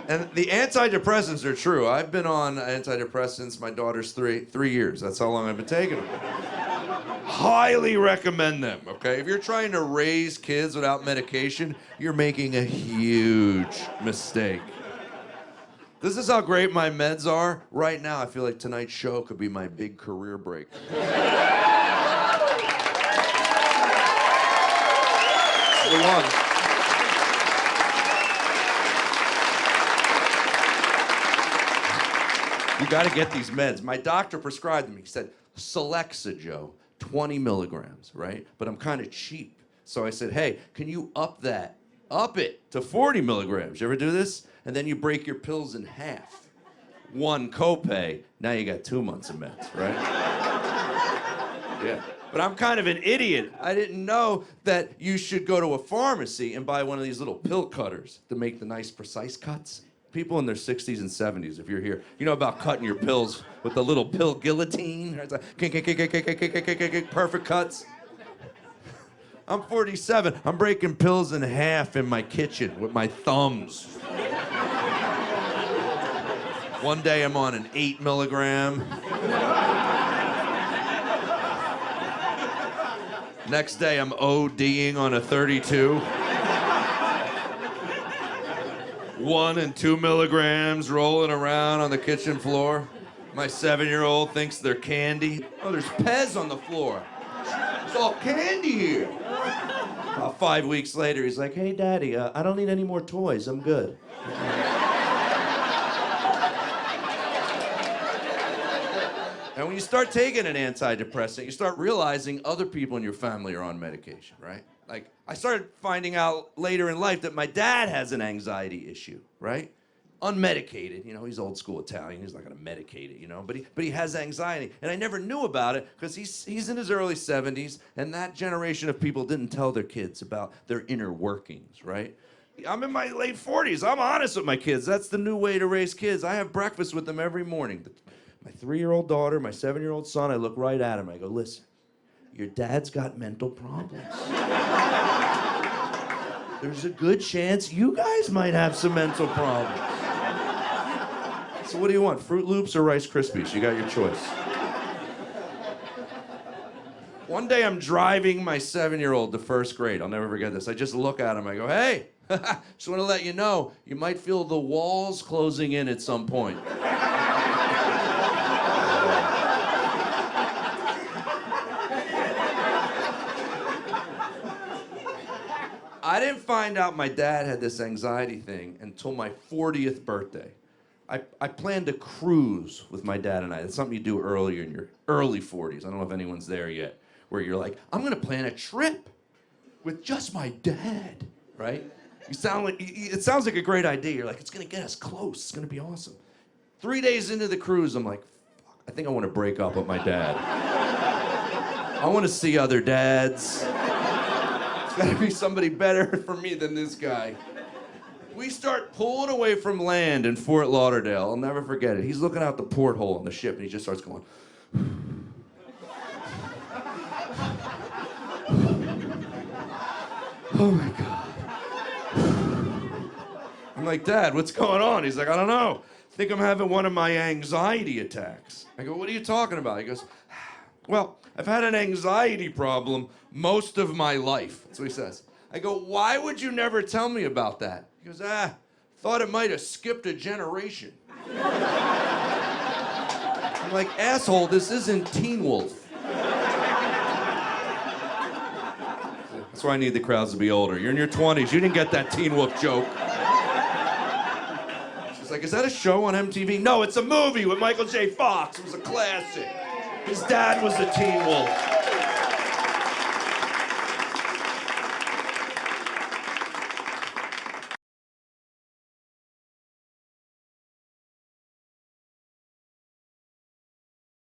And the antidepressants are true. I've been on antidepressants. My daughter's 3 years. That's how long I've been taking them. Highly recommend them, okay? If you're trying to raise kids without medication, you're making a huge mistake. This is how great my meds are. Right now, I feel like tonight's show could be my big career break. The one. You gotta get these meds. My doctor prescribed them. He said, Celexa, Joe, 20 milligrams, right? But I'm kind of cheap. So I said, hey, can you up it to 40 milligrams? You ever do this? And then you break your pills in half. 1 copay, now you got 2 months of meds, right? Yeah. But I'm kind of an idiot. I didn't know that you should go to a pharmacy and buy one of these little pill cutters to make the nice, precise cuts. People in their 60s and 70s, if you're here, you know about cutting your pills with the little pill guillotine? It's like, perfect cuts. I'm 47. I'm breaking pills in half in my kitchen with my thumbs. One day I'm on an 8 milligram. Next day I'm ODing on a 32. 1 and 2 milligrams rolling around on the kitchen floor. My 7-year-old thinks they're candy. Oh, there's Pez on the floor. It's all candy here. About 5 weeks later, he's like, hey, Daddy, I don't need any more toys. I'm good. And when you start taking an antidepressant, you start realizing other people in your family are on medication, right? Like, I started finding out later in life that my dad has an anxiety issue, right? Unmedicated, you know, he's old school Italian, he's not gonna medicate it, you know, but he has anxiety. And I never knew about it because he's in his early 70s, and that generation of people didn't tell their kids about their inner workings, right? I'm in my late 40s, I'm honest with my kids. That's the new way to raise kids. I have breakfast with them every morning. My 3-year-old daughter, my 7-year-old son, I look right at him, I go, listen, your dad's got mental problems. There's a good chance you guys might have some mental problems. So what do you want, Fruit Loops or Rice Krispies? You got your choice. One day I'm driving my 7-year-old to first grade. I'll never forget this. I just look at him, I go, hey, just want to let you know, you might feel the walls closing in at some point. I didn't find out my dad had this anxiety thing until my 40th birthday. I planned a cruise with my dad and I. That's something you do earlier in your early 40s. I don't know if anyone's there yet, where you're like, I'm gonna plan a trip with just my dad, right? It sounds like a great idea. You're like, it's gonna get us close. It's gonna be awesome. 3 days into the cruise, I'm like, fuck, I think I wanna break up with my dad. I wanna see other dads. Gotta be somebody better for me than this guy. We start pulling away from land in Fort Lauderdale. I'll never forget it. He's looking out the porthole on the ship and he just starts going. Oh my God. I'm like, Dad, what's going on? He's like, I don't know. I think I'm having one of my anxiety attacks. I go, what are you talking about? He goes, well, I've had an anxiety problem most of my life. That's what he says. I go, why would you never tell me about that? He goes, thought it might have skipped a generation. I'm like, asshole, this isn't Teen Wolf. That's why I need the crowds to be older. You're in your 20s, you didn't get that Teen Wolf joke. She's like, is that a show on MTV? No, it's a movie with Michael J. Fox. It was a classic. His dad was a Teen Wolf.